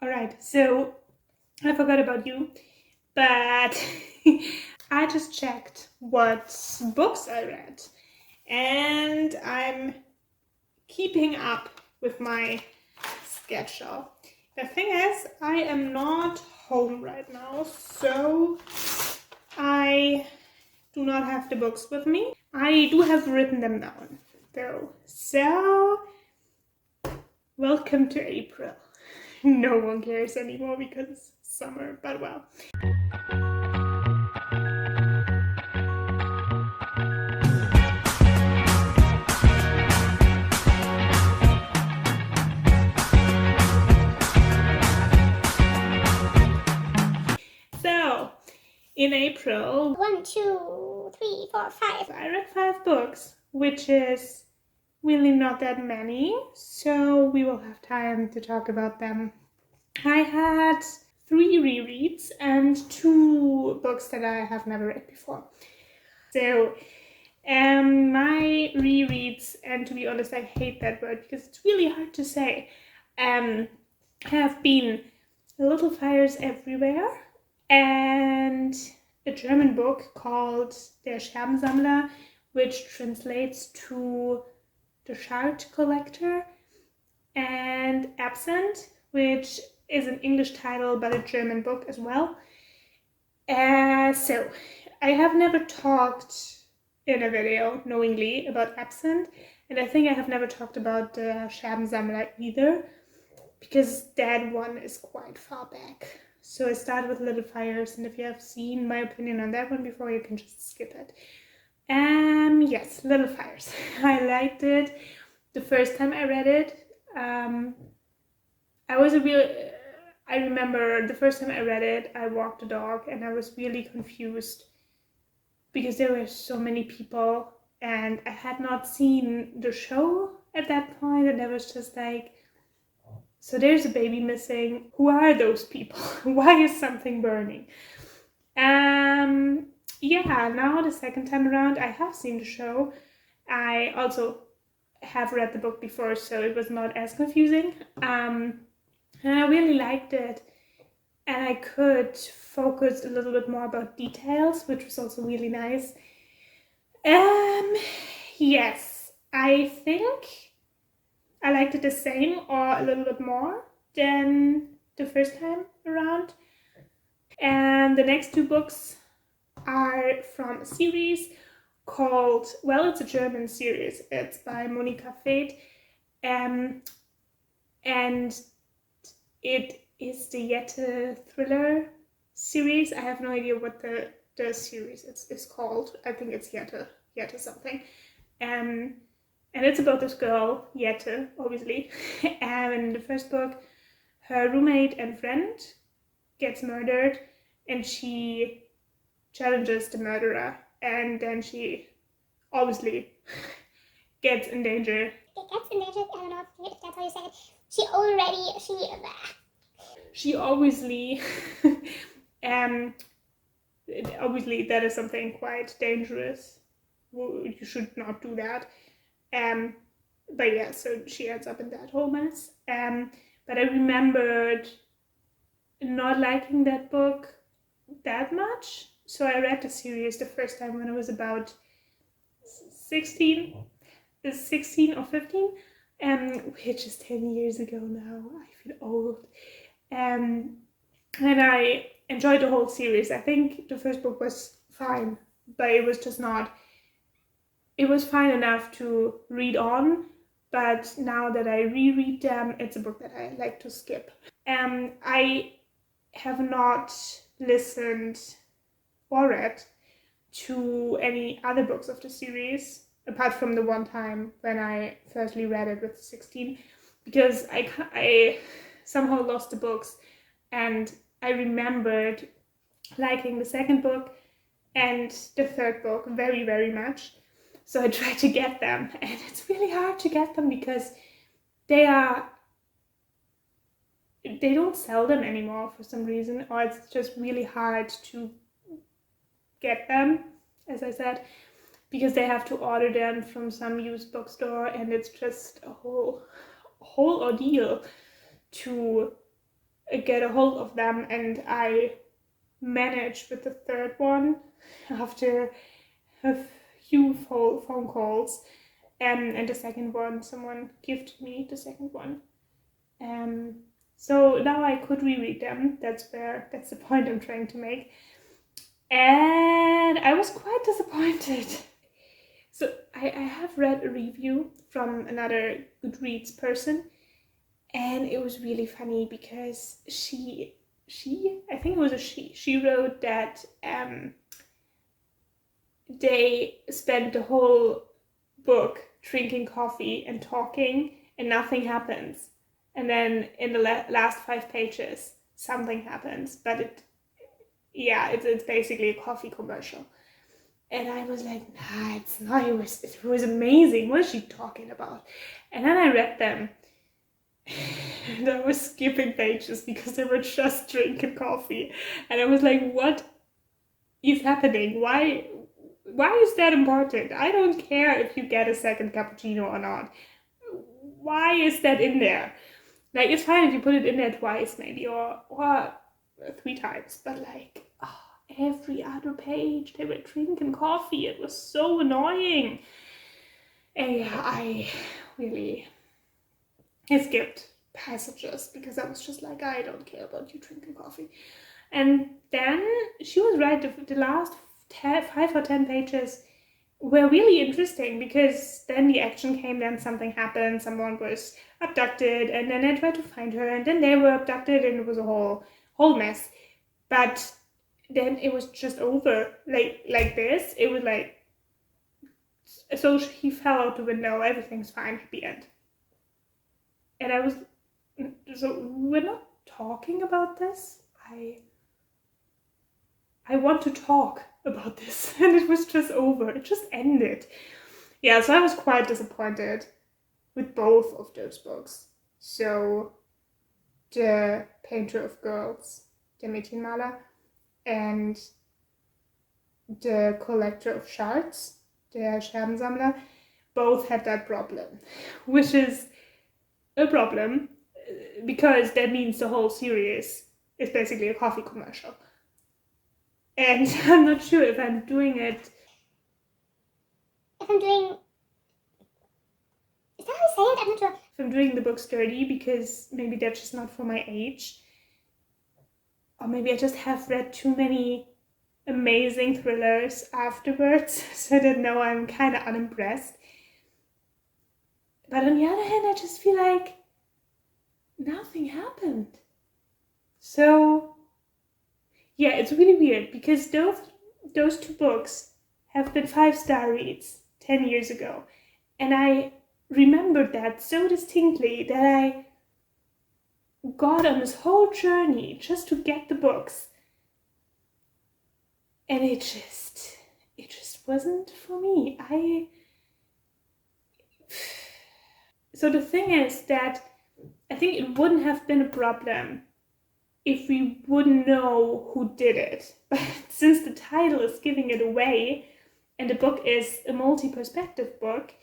Alright, so I forgot about you, but I just checked what books I read, and I'm keeping up with my schedule. The thing is, I am not home right now, so I do not have the books with me. I do have written them down, though. So, welcome to April. No one cares anymore because it's summer, but well. So, in April, 1, 2, 3, 4, 5. I read 5 books, which is really not that many, so we will have time to talk about them. I had 3 rereads and 2 books that I have never read before. So, my rereads, and to be honest, I hate that word because it's really hard to say, have been Little Fires Everywhere and a German book called Der Scherbensammler, which translates to The Shard Collector, and Absent, which is an English title but a German book as well. So, I have never talked in a video knowingly about Absent, and I think I have never talked about the Scherbensammler either, because that one is quite far back. So I started with Little Fires, and if you have seen my opinion on that one before, you can just skip it. Yes, Little Fires. I liked it the first time I read it. I remember the first time I read it, I walked the dog and I was really confused because there were so many people and I had not seen the show at that point, and I was just like, so there's a baby missing. Who are those people? Why is something burning? Yeah, now the second time around, I have seen the show. I also have read the book before, so it was not as confusing. And I really liked it. And I could focus a little bit more about details, which was also really nice. Yes, I think I liked it the same or a little bit more than the first time around. And the next 2 books are from a series called, well, it's a German series. It's by Monika Veth. And it is the Jette thriller series. I have no idea what the series is called. I think it's Jette something. And it's about this girl, Jette, obviously. And in the first book, her roommate and friend gets murdered, and she challenges the murderer, and then she obviously gets in danger. It gets in danger, I don't know if that's how you say it. She obviously obviously that is something quite dangerous. You should not do that. But yeah, so she ends up in that whole mess. But I remembered not liking that book that much. So I read the series the first time when I was about 16 or 15, which is 10 years ago now. I feel old. And I enjoyed the whole series. I think the first book was fine, but it was just not. It was fine enough to read on, but now that I reread them, it's a book that I like to skip. I have not listened or read to any other books of the series apart from the one time when I firstly read it with 16, because I somehow lost the books, and I remembered liking the second book and the third book very, very much. So I tried to get them, and it's really hard to get them because they don't sell them anymore for some reason, or it's just really hard to get them, as I said, because they have to order them from some used bookstore, and it's just a whole ordeal to get a hold of them, and I managed with the third one after a few phone calls. And the second one, someone gifted me the second one. So now I could reread them. That's the point I'm trying to make. And I was quite disappointed. So I have read a review from another Goodreads person, and it was really funny because she I think it was a she wrote that they spent the whole book drinking coffee and talking, and nothing happens. And then in the last 5 pages, something happens. But it's basically a coffee commercial. And I was like, nah, it's not. It was amazing. What is she talking about? And then I read them. And I was skipping pages because they were just drinking coffee. And I was like, what is happening? Why is that important? I don't care if you get a second cappuccino or not. Why is that in there? Like, it's fine if you put it in there twice, maybe, or 3 times, but like, every other page they were drinking coffee. It was so annoying. And yeah, I skipped passages because I was just like, I don't care about you drinking coffee. And then she was right, the last 5 or 10 pages were really interesting because then the action came, then something happened, someone was abducted, and then they tried to find her, and then they were abducted, and it was a whole mess. But then it was just over, like this. It was like, so he fell out the window, everything's fine, happy end. And I was, so we're not talking about this. I want to talk about this, and it was just over. It just ended. Yeah, so I was quite disappointed with both of those books. So, The Painter of Girls, der Mädchenmaler, and The Collector of Shards, der Scherbensammler, both had that problem, which is a problem because that means the whole series is basically a coffee commercial. And I'm not sure if I'm doing it. Is that how you say it? I'm not sure. If I'm doing the books dirty, because maybe they're just not for my age. Or maybe I just have read too many amazing thrillers afterwards, so that now I'm kind of unimpressed. But on the other hand, I just feel like nothing happened. So, yeah, it's really weird because those 2 books have been 5-star reads 10 years ago. And I remembered that so distinctly that I got on this whole journey just to get the books. And it just wasn't for me. So the thing is that I think it wouldn't have been a problem if we wouldn't know who did it. But since the title is giving it away, and the book is a multi-perspective book,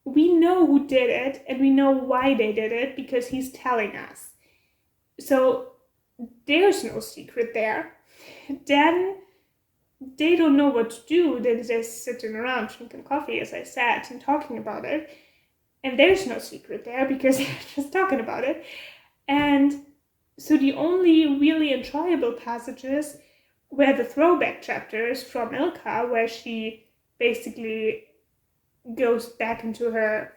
we know who did it, and we know why they did it, because he's telling us. So there's no secret there. Then they don't know what to do. They're just sitting around drinking coffee, as I said, and talking about it. And there's no secret there because they're just talking about it. And so the only really enjoyable passages were the throwback chapters from Ilka, where she basically goes back into her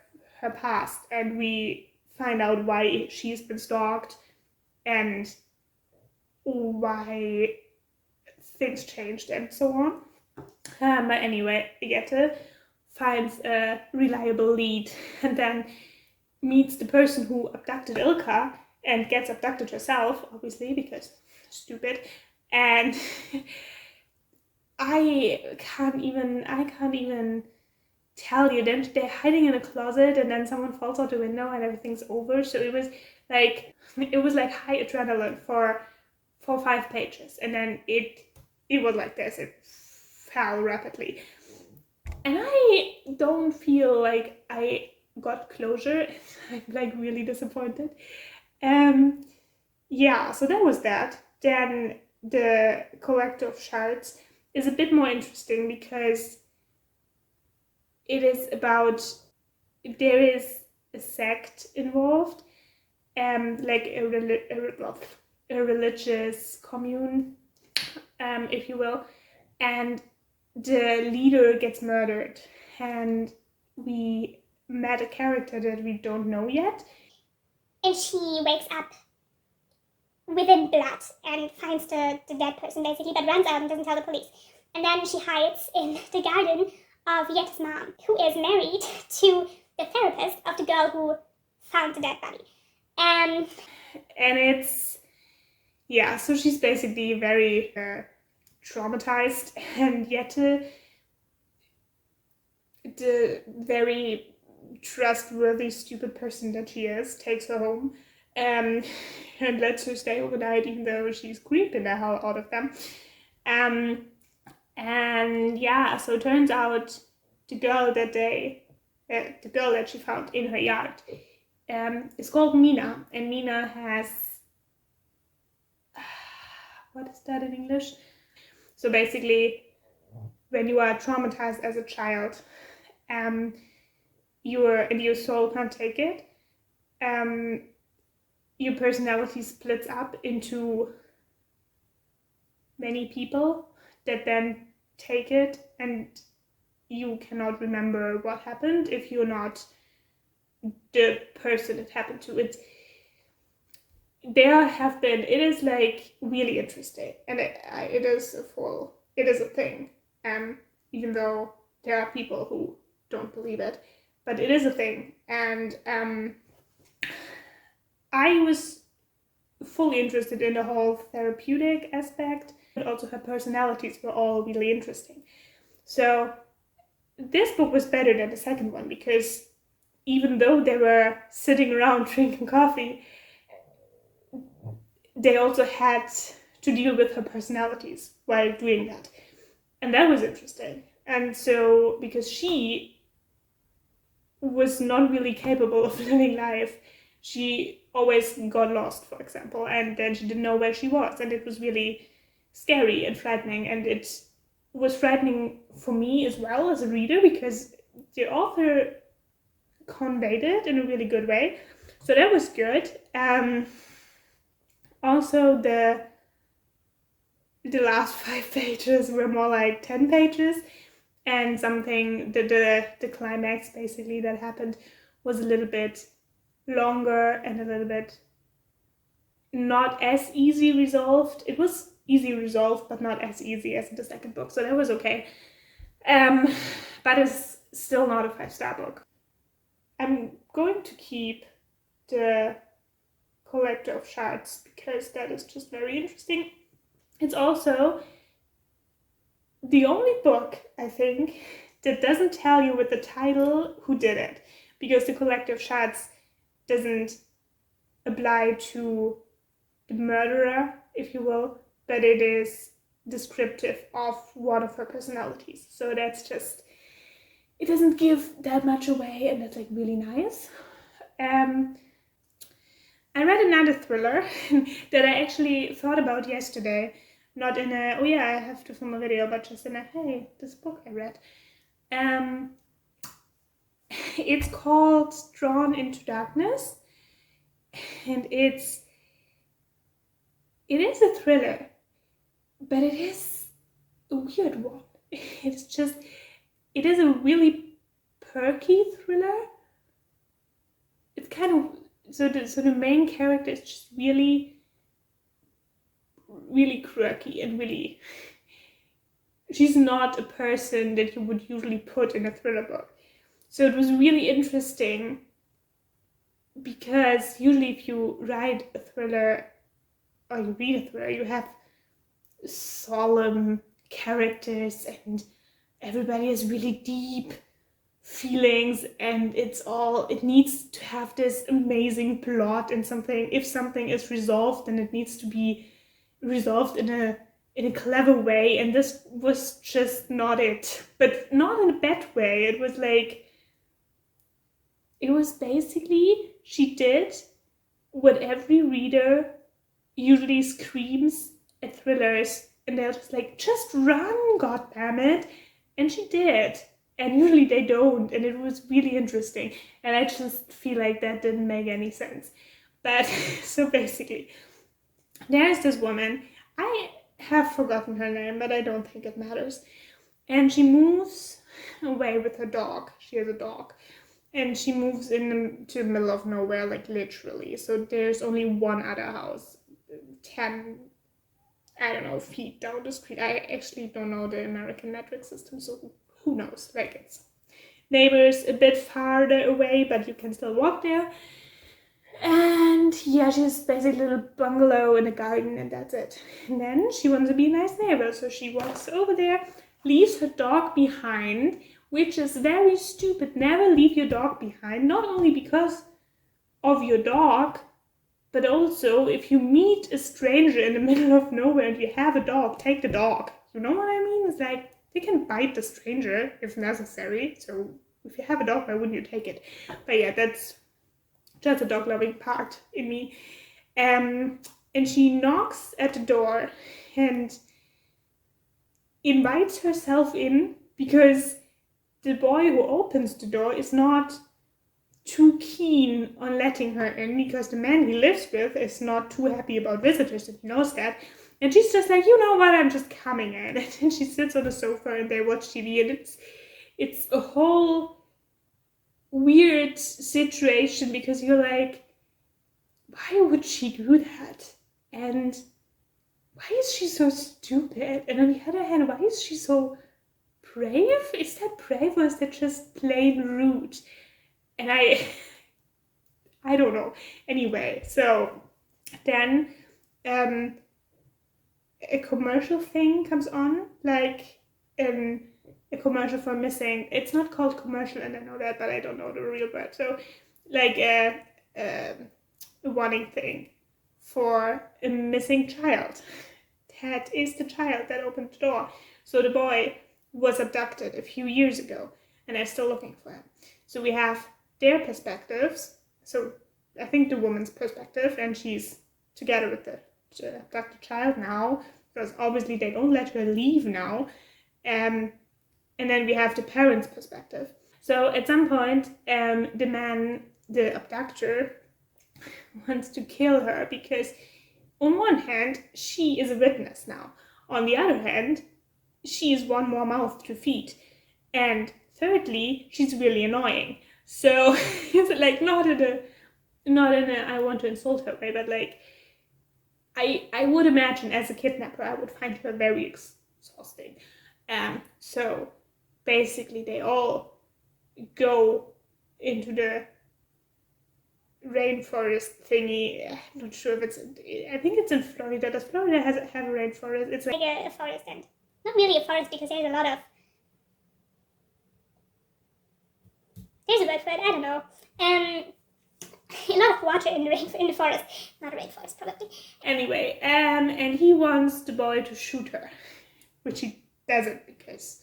past, and we find out why she's been stalked and why things changed and so on. But anyway, Agathe finds a reliable lead and then meets the person who abducted Ilka and gets abducted herself, obviously, because stupid. And I can't even tell you. Then they're hiding in a closet, and then someone falls out the window, and everything's over. So it was like high adrenaline for 5 pages, and then it was like this. It fell rapidly, and I don't feel like I got closure. I'm like really disappointed. yeah, so that was that. Then the Collector of Shards is a bit more interesting because it is about, there is a sect involved, like a religious commune, if you will, and the leader gets murdered, and we met a character that we don't know yet. And she wakes up within blood and finds the dead person basically, but runs out and doesn't tell the police. And then she hides in the garden of Yetta's mom, who is married to the therapist of the girl who found the dead body. And it's, yeah, so she's basically very traumatized, and Yetta, the very trustworthy, stupid person that she is, takes her home and lets her stay overnight, even though she's creeping the hell out of them. And yeah, so it turns out the girl that she found in her yard is called Mina, and Mina has, what is that in English? So basically, when you are traumatized as a child, your soul can't take it. Your personality splits up into many people that then take it, and you cannot remember what happened if you're not the person it happened to. It is like really interesting, and it is a thing, even though there are people who don't believe it, but it is a thing. And I was fully interested in the whole therapeutic aspect, but also her personalities were all really interesting. So this book was better than the second one, because even though they were sitting around drinking coffee, they also had to deal with her personalities while doing that. And that was interesting. And so, because she was not really capable of living life, she always got lost, for example, and then she didn't know where she was, and it was really scary and frightening. And it was frightening for me as well as a reader, because the author conveyed it in a really good way, so that was good. Also, the last 5 pages were more like 10 pages, and something, the climax basically that happened was a little bit longer and a little bit not as easy resolved. It was easy resolved, but not as easy as the second book, so that was okay. But it's still not a 5-star book. I'm going to keep the Collector of Shards because that is just very interesting. It's also the only book, I think, that doesn't tell you with the title who did it, because the Collector of Shards doesn't apply to the murderer, if you will, but it is descriptive of one of her personalities. So that's just, it doesn't give that much away, and that's like really nice. I read another thriller that I actually thought about yesterday, not in a, oh yeah, I have to film a video, but just in a, hey, this book I read. It's called Drawn into Darkness, and it is a thriller, but it is a weird one. It is a really perky thriller. It's kind of, so the main character is just really, really quirky and really, she's not a person that you would usually put in a thriller book. So it was really interesting, because usually if you write a thriller or you read a thriller, you have solemn characters and everybody has really deep feelings, and it needs to have this amazing plot, and if something is resolved, then it needs to be resolved in a clever way, and this was just not it. But not in a bad way. It was basically, she did what every reader usually screams at thrillers, and they're just like, just run, god damn it. And she did. And usually they don't, and it was really interesting. And I just feel like that didn't make any sense. But so basically, there's this woman. I have forgotten her name, but I don't think it matters. And she moves away with her dog. She has a dog. And she moves into the middle of nowhere, like literally. So there's only one other house, 10, I don't know, feet down the street. I actually don't know the American metric system, so who knows? Like, it's neighbors a bit farther away, but you can still walk there. And yeah, she has basically a little bungalow in a garden, and that's it. And then she wants to be a nice neighbor, so she walks over there, leaves her dog behind, which is very stupid. Never leave your dog behind, not only because of your dog, but also if you meet a stranger in the middle of nowhere and you have a dog, take the dog. You know what I mean? It's like, they can bite the stranger if necessary, so if you have a dog, why wouldn't you take it? But yeah, that's just a dog-loving part in me. And she knocks at the door and invites herself in because the boy who opens the door is not too keen on letting her in because the man he lives with is not too happy about visitors, and he knows that. And she's just like, you know what, I'm just coming in. And then she sits on the sofa and they watch TV, and it's a whole weird situation because you're like, why would she do that? And why is she so stupid? And on the other hand, why is she so brave? Is that brave or is that just plain rude? And I don't know. Anyway, so then a commercial thing comes on, like a commercial for missing. It's not called commercial, and I know that, but I don't know the real word. So like a warning thing for a missing child. That is the child that opened the door. So the boy was abducted a few years ago, and they're still looking for him. So we have their perspectives. So I think the woman's perspective, and she's together with the abducted child now, because obviously they don't let her leave now. And then we have the parents' perspective. So at some point, the man, the abductor, wants to kill her because on one hand, she is a witness now. On the other hand, she is one more mouth to feed. And thirdly, she's really annoying. So it's like not in a I want to insult her way, but like I would imagine as a kidnapper I would find her very exhausting. So basically they all go into the rainforest thingy. I'm not sure if I think it's in Florida. Does Florida have a rainforest? It's like a forest, and not really a forest because there's a lot of, there's a word for it, I don't know. A lot of water in the forest. Not a rainforest, probably. Anyway, and he wants the boy to shoot her, which he doesn't because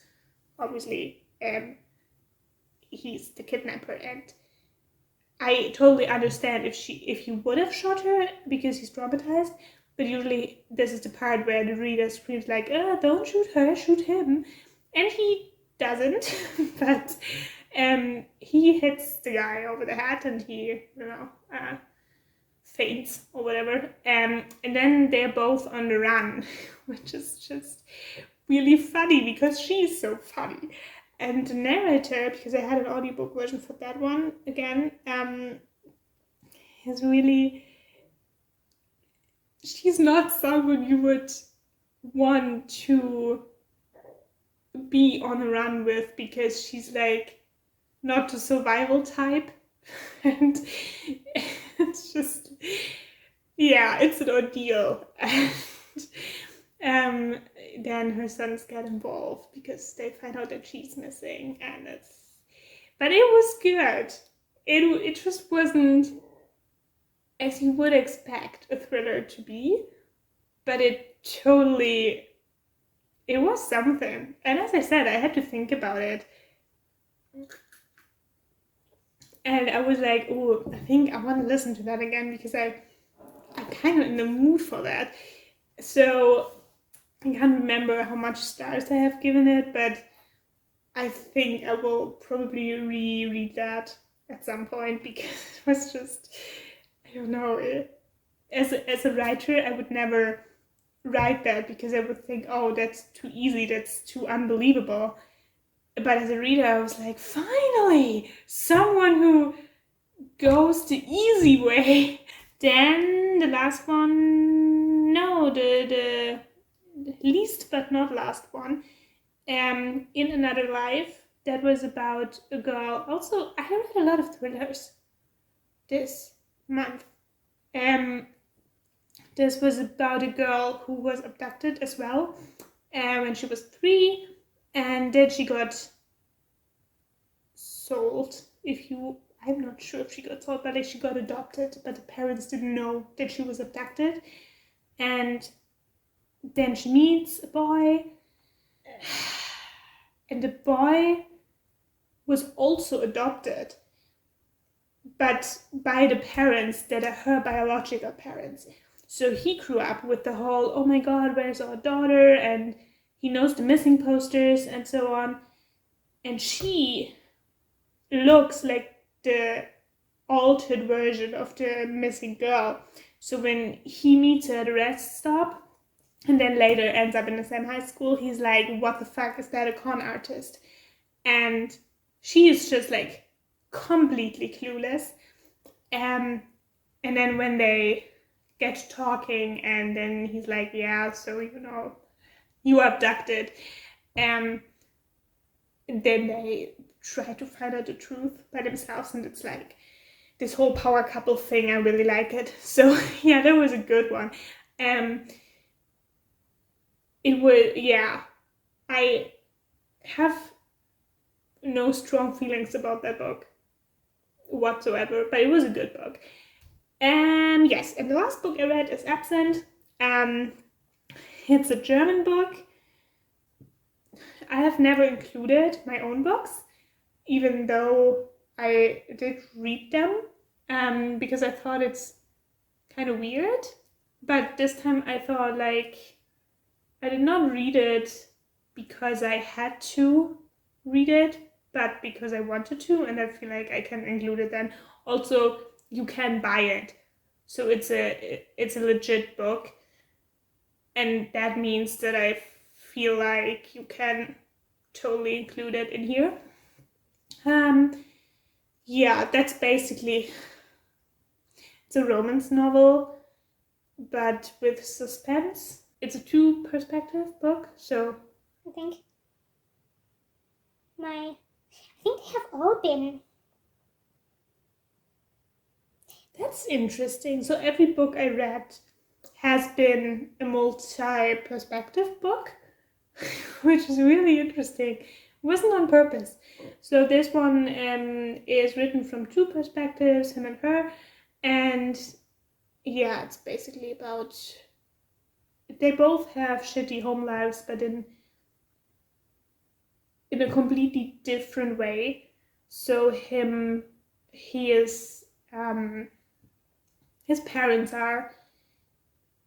obviously he's the kidnapper, and I totally understand if he would have shot her because he's traumatized, but usually this is the part where the reader screams like, don't shoot her, shoot him. And he doesn't, but he hits the guy over the head and he, faints or whatever. And then they're both on the run, which is just really funny because she's so funny. And the narrator, because I had an audiobook version for that one, again, is really... She's not someone you would want to be on a run with because she's like not the survival type. And it's just... Yeah, it's an ordeal. And then her sons get involved because they find out that she's missing, and but it was good. It just wasn't as you would expect a thriller to be, but it was something. And as I said, I had to think about it, and I was like, oh, I think I want to listen to that again because I kind of in the mood for that. So I can't remember how much stars I have given it, but I think I will probably reread that at some point because it was just, I don't know, as a writer, I would never write that because I would think, oh, that's too easy, that's too unbelievable. But as a reader, I was like, finally, someone who goes the easy way. Then the last one, no, the least but not last one, In Another Life, that was about a girl. Also, I read a lot of thrillers this month. This was about a girl who was abducted as well when she was 3, and then she got sold. I'm not sure if she got sold, but she got adopted, but the parents didn't know that she was abducted. And then she meets a boy, and the boy was also adopted, but by the parents that are her biological parents. So he grew up with the whole, oh my god, where's our daughter? And he knows the missing posters and so on. And she looks like the altered version of the missing girl. So when he meets her at a rest stop and then later ends up in the same high school, he's like, what the fuck, is that a con artist? And she is just like completely clueless. And then when they get talking, and then he's like, yeah, so you were abducted. Then they try to find out the truth by themselves, and it's like this whole power couple thing. I really like it. So yeah, that was a good one. I have no strong feelings about that book whatsoever, but it was a good book. Yes, and the last book I read is Absent. It's a German book. I have never included my own books, even though I did read them, because I thought it's kind of weird. But this time I thought, like, I did not read it because I had to read it, but because I wanted to, and I feel like I can include it then. Also, you can buy it, so it's a legit book, and that means that I feel like you can totally include it in here. Yeah, that's basically, it's a romance novel, but with suspense. It's a 2-perspective book, so I think they have all been. That's interesting. So every book I read has been a multi-perspective book, which is really interesting. It wasn't on purpose. So this one is written from 2 perspectives, him and her, and yeah, it's basically about, they both have shitty home lives, but in a completely different way. So his parents are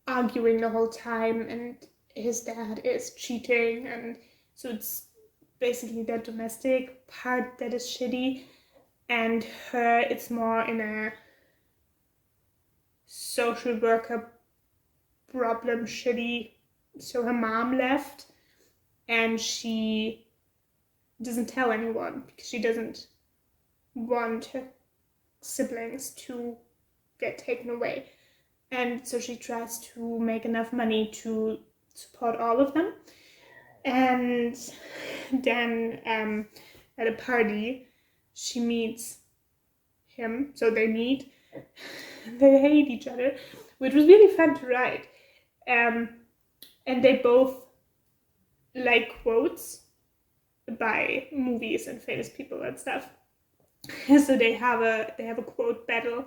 arguing the whole time, and his dad is cheating, and so it's basically that domestic part that is shitty, and her, it's more in a social worker problem shitty. So her mom left, and she doesn't tell anyone because she doesn't want her siblings to get taken away. And so she tries to make enough money to support all of them. And then at a party, she meets him. So they meet. They hate each other, which was really fun to write. And they both like quotes by movies and famous people and stuff. So they have a quote battle,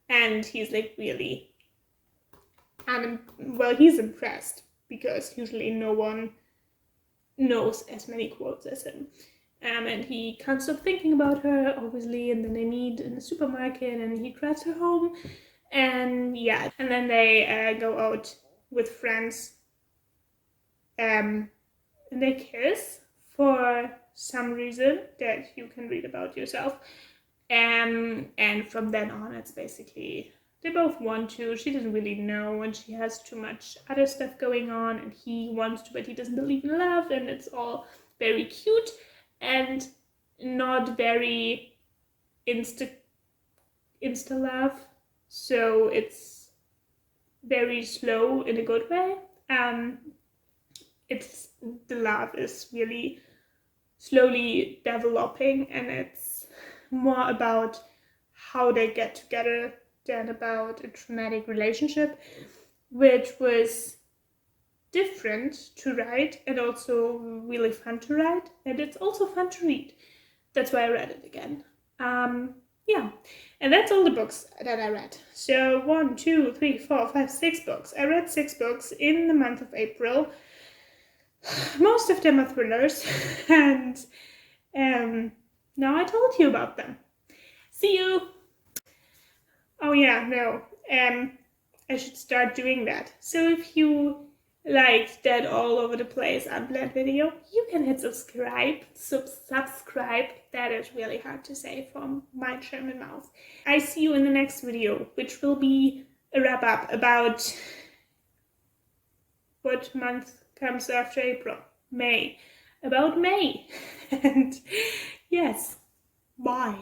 and he's like really, he's impressed because usually no one knows as many quotes as him. And he can't stop thinking about her, obviously, and then they meet in the supermarket, and he drives her home, And yeah, and then they go out with friends, and they kiss for some reason that you can read about yourself. And from then on, it's basically they both want to. She doesn't really know, and she has too much other stuff going on, and he wants to, but he doesn't believe in love, and it's all very cute and not very insta love. So it's very slow in a good way. It's the love is really slowly developing, and it's more about how they get together than about a traumatic relationship, which was different to write and also really fun to write, and it's also fun to read. That's why I read it again. Yeah, and that's all the books that I read. So 1, 2, 3, 4, 5, 6 books. I read 6 books in the month of April. Most of them are thrillers, and now I told you about them. See you! Oh yeah, no, I should start doing that. So if you liked that all over the place unplanned video, you can hit subscribe. Subscribe. That is really hard to say from my German mouth. I see you in the next video, which will be a wrap up about what month comes after April. May. About May. And yes, bye.